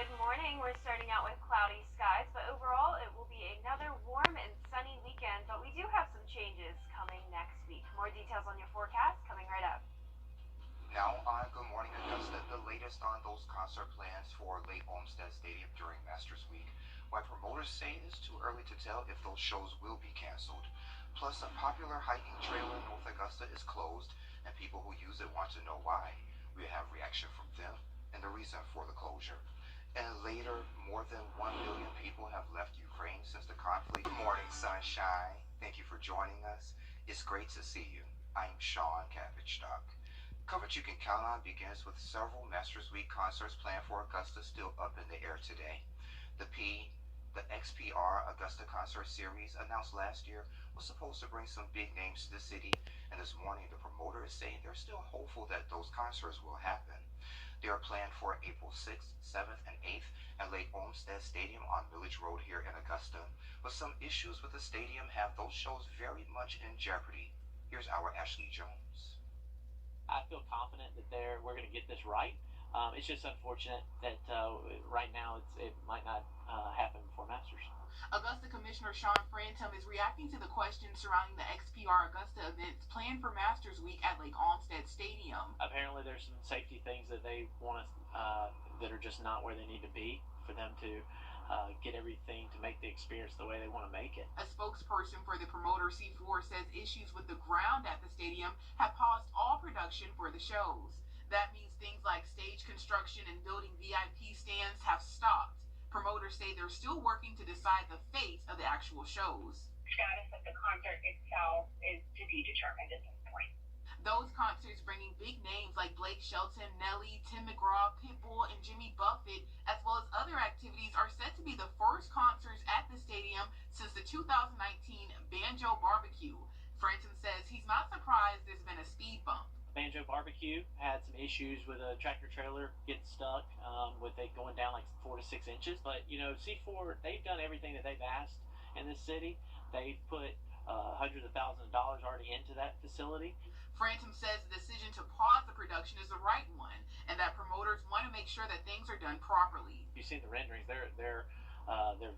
Good morning. We're starting out with cloudy skies, but overall it will be another warm and sunny weekend. But we do have some changes coming next week. More details on your forecast coming right up. Now on Good Morning Augusta, the latest on those concert plans for Lake Olmsted Stadium during Masters Week. Why promoters say it's too early to tell if those shows will be canceled. Plus, a popular hiking trail in North Augusta is closed, and people who use it want to know why. We have reaction from them and the reason for the closure. And later, more than 1 million people have left Ukraine since the conflict. Good morning, sunshine. Thank you for joining us. It's great to see you. I'm Sean Cabbage-Stock. Coverage you can count on begins with several Masters Week concerts planned for Augusta still up in the air today. The XPR Augusta Concert Series announced last year was supposed to bring some big names to the city, and this morning the promoter is saying they're still hopeful that those concerts will happen. They are planned for April 6th, 7th, and 8th at Lake Olmsted Stadium on Village Road here in Augusta. But some issues with the stadium have those shows very much in jeopardy. Here's our Ashley Jones. I feel confident that we're going to get this right. It's just unfortunate that right now it might not happen before Masters. Augusta Commissioner Sean Frantum is reacting to the questions surrounding the XPR Augusta events planned for Masters Week at Lake Olmsted Stadium. Apparently there's some safety things that they want that are just not where they need to be for them to get everything to make the experience the way they want to make it. A spokesperson for the promoter C4 says issues with the ground at the stadium have paused all production for the shows. That means things like stage construction and building VIP stands have stopped. Promoters say they're still working to decide the fate of the actual shows. Status of the concert itself is to be determined at this point. Those concerts bringing big names like Blake Shelton, Nelly, Tim McGraw, Pitbull, and Jimmy Buffett, as well as other activities, are set to be the first concerts at the stadium since the 2019 Banjo Barbecue. Franton says he's not surprised there's been a speed bump. Banjo Barbecue had some issues with a tractor trailer getting stuck with it going down like 4 to 6 inches. But, you know, C4, they've done everything that they've asked in this city. They've put hundreds of thousands of dollars already into that facility. Frantum says the decision to pause the production is the right one, and that promoters want to make sure that things are done properly. You see the renderings, they're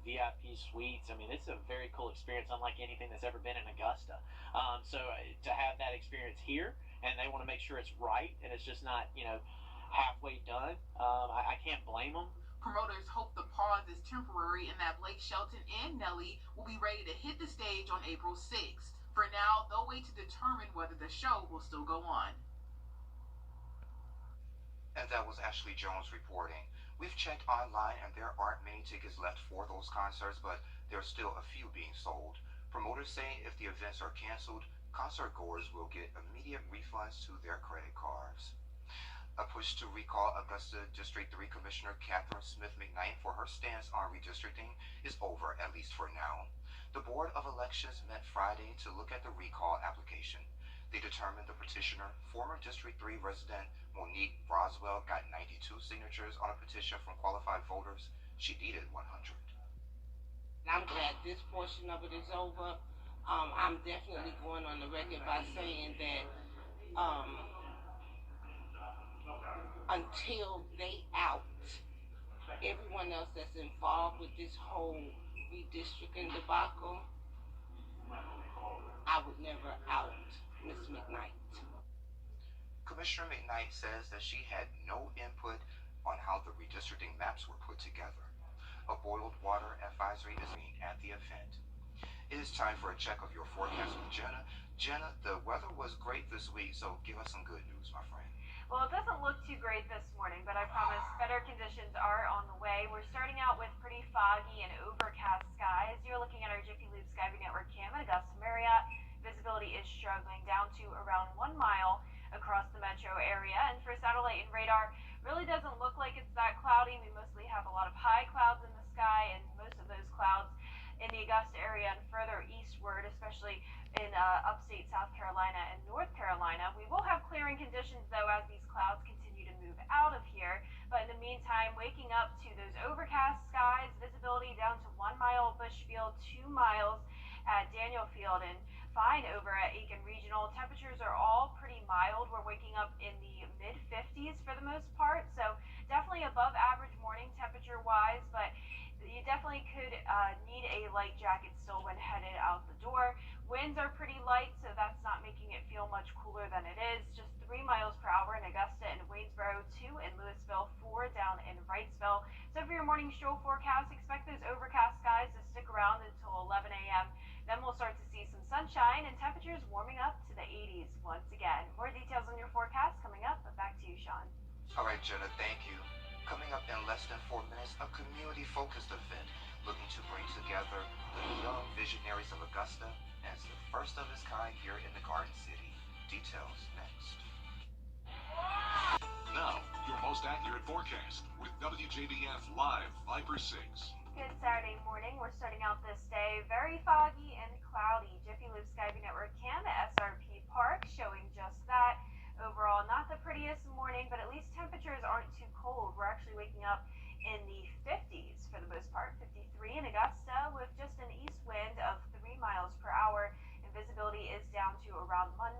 VIP suites. I mean, it's a very cool experience, unlike anything that's ever been in Augusta. So to have that experience here, and they want to make sure it's right and it's just not, you know, halfway done, I can't blame them. Promoters hope the pause is temporary and that Blake Shelton and Nelly will be ready to hit the stage on April 6th. For now, they'll wait to determine whether the show will still go on. And that was Ashley Jones reporting. We've checked online and there aren't many tickets left for those concerts, but there's still a few being sold. Promoters say if the events are canceled, concert goers will get immediate refunds to their credit cards. A push to recall Augusta District 3 Commissioner Catherine Smith McKnight for her stance on redistricting is over, at least for now. The Board of Elections met Friday to look at the recall application. They determined the petitioner, former District 3 resident Monique Roswell, got 92 signatures on a petition from qualified voters. She needed 100. I'm glad this portion of it is over. I'm definitely going on the record by saying that until they out everyone else that's involved with this whole redistricting debacle, I would never out Ms. McKnight. Commissioner McKnight says that she had no input on how the redistricting maps were put together. A boiled water advisory is being at the event. It is time for a check of your forecast with Jenna. Jenna, the weather was great this week, so give us some good news, my friend. Well, it doesn't look too great this morning, but I promise better conditions are on the way. We're starting out with pretty foggy and overcast skies. You're looking at our Jiffy Lube Skyview Network cam at Augusta Marriott. Visibility is struggling down to around 1 mile across the metro area. And for satellite and radar, really doesn't look like it's that cloudy. We mostly have a lot of high clouds in the sky, and most of those clouds in the Augusta area and further eastward, especially in upstate South Carolina and North Carolina. We will have clearing conditions, though, as these clouds continue to move out of here. But in the meantime, waking up to those overcast skies, visibility down to 1 mile at Bushfield, 2 miles at Daniel Field, and fine over at Aiken Regional. Temperatures are all pretty mild. We're waking up in the mid-50s for the most part, so definitely above average morning temperature weather-wise, but you definitely could need a light jacket still when headed out the door. Winds are pretty light, so that's not making it feel much cooler than it is. Just 3 miles per hour in Augusta and Waynesboro, 2 in Louisville, 4 down in Wrightsville. So for your morning stroll forecast, expect those overcast skies to stick around until 11 a.m. Then we'll start to see some sunshine and temperatures warming up to the 80s once again. More details on your forecast coming up, but back to you, Sean. All right, Jenna, thank you. Coming up in less than 4 minutes, a community-focused event looking to bring together the young visionaries of Augusta as the first of its kind here in the Garden City. Details next. Now, your most accurate forecast with WJBF Live Viper 6. Good Saturday morning. We're starting out this day very foggy and cloudy. Jiffy Lube Skyview Network Cam at SRP Park showing just that. Overall, not the prettiest morning, but at least temperatures aren't too cold. We're actually waking up in the 50s for the most part. 53 in Augusta with just an east wind of 3 miles per hour. And visibility is down to around 1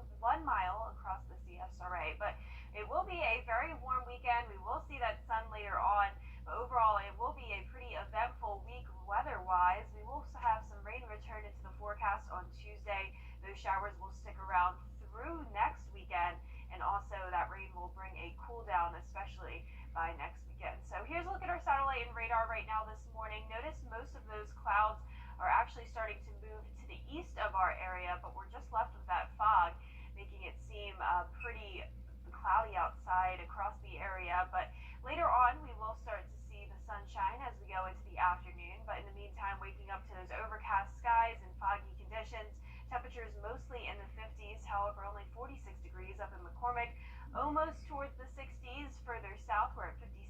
mile across the CSRA. But it will be a very warm weekend. We will see that sun later on. But overall, it will be a pretty eventful week weather-wise. We will have some rain return into the forecast on Tuesday. Those showers will stick around through next weekend, and also that rain will bring a cool down, especially by next weekend. So here's a look at our satellite and radar right now this morning. Notice most of those clouds are actually starting to move to the east of our area, but we're just left with that fog, making it seem pretty cloudy outside across the area. But later on, we will start to see the sunshine as we go into the afternoon. But in the meantime, waking up to those overcast skies and foggy conditions. Temperatures mostly in the 50s, however, only 46 degrees up in McCormick, almost towards the 60s further south. We're at 57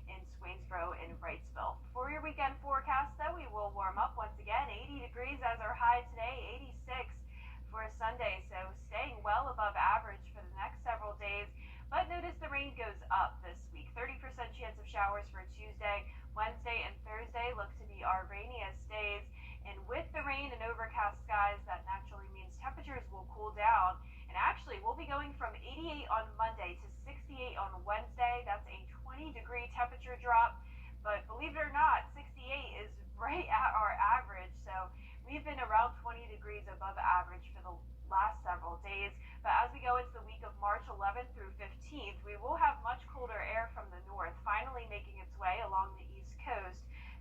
in Swainsboro and Wrightsville. For your weekend forecast, though, we will warm up once again. 80 degrees as our high today, 86 for Sunday, so staying well above average for the next several days. But notice the rain goes up this week. 30% chance of showers for Tuesday. Wednesday and Thursday look to be our rainiest days. And with the rain and overcast skies, that naturally means temperatures will cool down. And actually, we'll be going from 88 on Monday to 68 on Wednesday. That's a 20-degree temperature drop. But believe it or not, 68 is right at our average. So we've been around 20 degrees above average for the last several days. But as we go into the week of March 11th through 15th, we will have much colder air from the north, finally making its way along the east coast.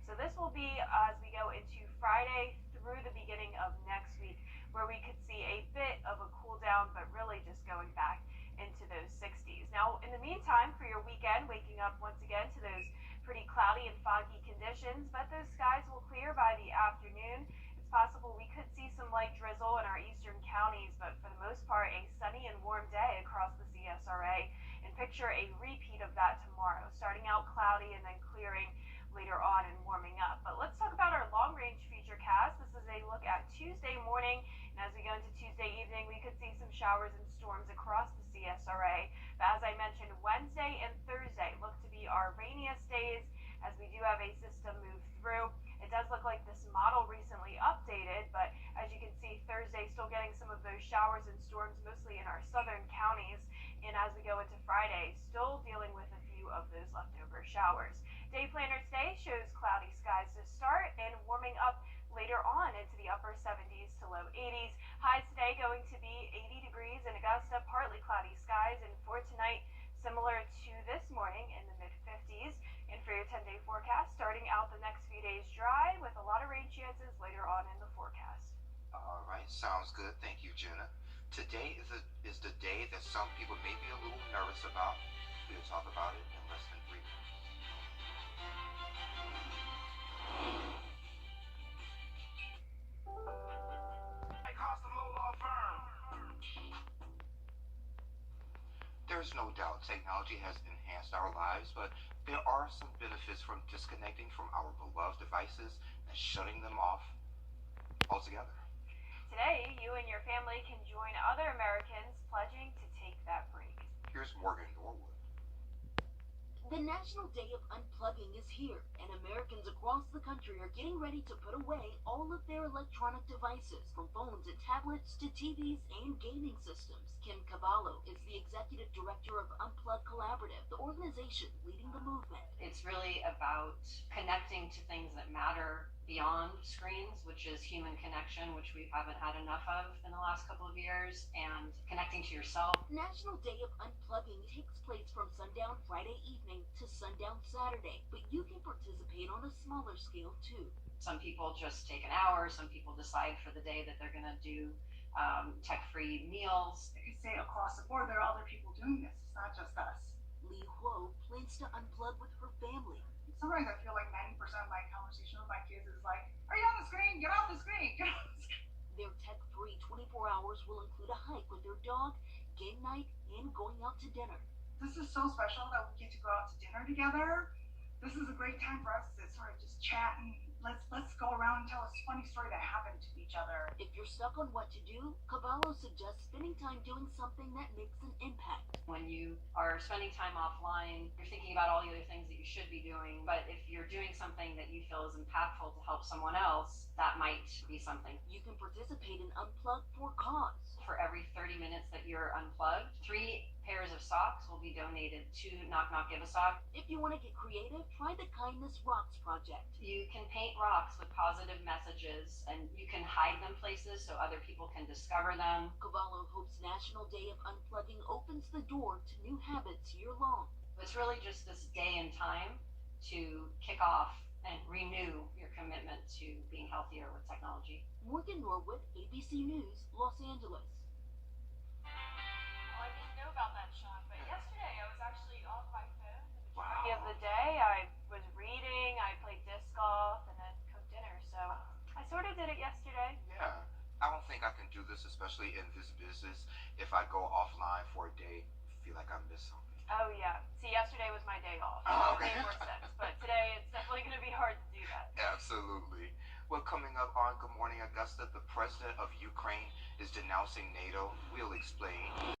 So this will be as we go into Friday through the beginning of next week, where we could see a bit of a cool down, but really just going back into those 60s. Now, in the meantime, for your weekend, waking up once again to those pretty cloudy and foggy conditions, but those skies will clear by the afternoon. It's possible we could see some light drizzle in our eastern counties, but for the most part, a sunny and warm day across the CSRA. And picture a repeat of that tomorrow, starting out cloudy and then clearing later on and warming up. But let's talk about our long-range futurecast. This is a look at Tuesday morning, and as we go into Tuesday evening, we could see some showers and storms across the CSRA. But as I mentioned, Wednesday and Thursday look to be our rainiest days as we do have a system move through. It does look like this model recently updated, but as you can see, Thursday still getting some of those showers and storms, mostly in our southern counties. And as we go into Friday, still dealing with a few of those leftover showers. Day planner today shows cloudy skies to start and warming up later on into the upper 70s to low 80s. Highs today going to be 80 degrees in Augusta, partly cloudy skies, and for tonight, similar to this morning in the mid-50s. And for your 10-day forecast, starting out the next few days dry with a lot of rain chances later on in the forecast. All right, sounds good. Thank you, Jenna. Today is the day that some people may be a little nervous about. We'll talk about it in less than 3 minutes. There's no doubt technology has enhanced our lives, but there are some benefits from disconnecting from our beloved devices and shutting them off altogether. Today, you and your family can join other Americans pledging to take that break. Here's Morgan Norwood. The National Day of Unplugging is here, and Americans across the country are getting ready to put away all of their electronic devices, from phones and tablets to TVs and gaming systems. Kim Cavallo is the executive director of Unplug Collaborative, the organization leading the movement. It's It's really about connecting to things that matter beyond screens, which is human connection, which we haven't had enough of in the last couple of years, and connecting to yourself. National Day of Unplugging takes place from sundown Friday evening to sundown Saturday, but you can participate on a smaller scale too. Some people just take an hour, some people decide for the day that they're going to do tech-free meals. You could say across the board, there are other people doing this. It's not just us. Li Huo plans to unplug with her family. Sometimes I feel like 90% of my conversation with my kids is like, are you on the screen? Get off the screen. Get off the screen. Their tech-free 24 hours will include a hike with their dog, game night, and going out to dinner. This is so special that we get to go out to dinner together. This is a great time for us to sort of just chat and let's go around and tell a funny story that happened to each other. If you're stuck on what to do, Cavallo suggests spending time doing something that makes an impact. When you are spending time offline, you're thinking about all the other things that you should be doing, but if you're doing something that you feel is impactful to help someone else, that might be something. You can participate in Unplug for Cause. For every 30 minutes that you're unplugged, 3 pairs of socks will be donated to Knock Knock Give a Sock. If you want to get creative, try the Kindness Rocks project. You can paint rocks with positive messages, and you can hide them places so other people can discover them. Cavallo hopes National Day of Unplugging opens the door to new habits year-long. It's really just this day and time to kick off and renew your commitment to being healthier with technology. Morgan Norwood, ABC News, Los Angeles. Well, I didn't know about that, Sean, but yesterday I was actually off my phone. The majority of the day I was reading, I played disc golf, and then cooked dinner, so I sort of did it yesterday. Yeah, I don't think I can do this, especially in this business. If I go offline for a day, I feel like I miss something. Oh, yeah. See, yesterday was my day off. Oh, It okay. made more sense, but today it's definitely going to be hard to do that. Absolutely. Well, coming up on Good Morning Augusta, the president of Ukraine is denouncing NATO. We'll explain.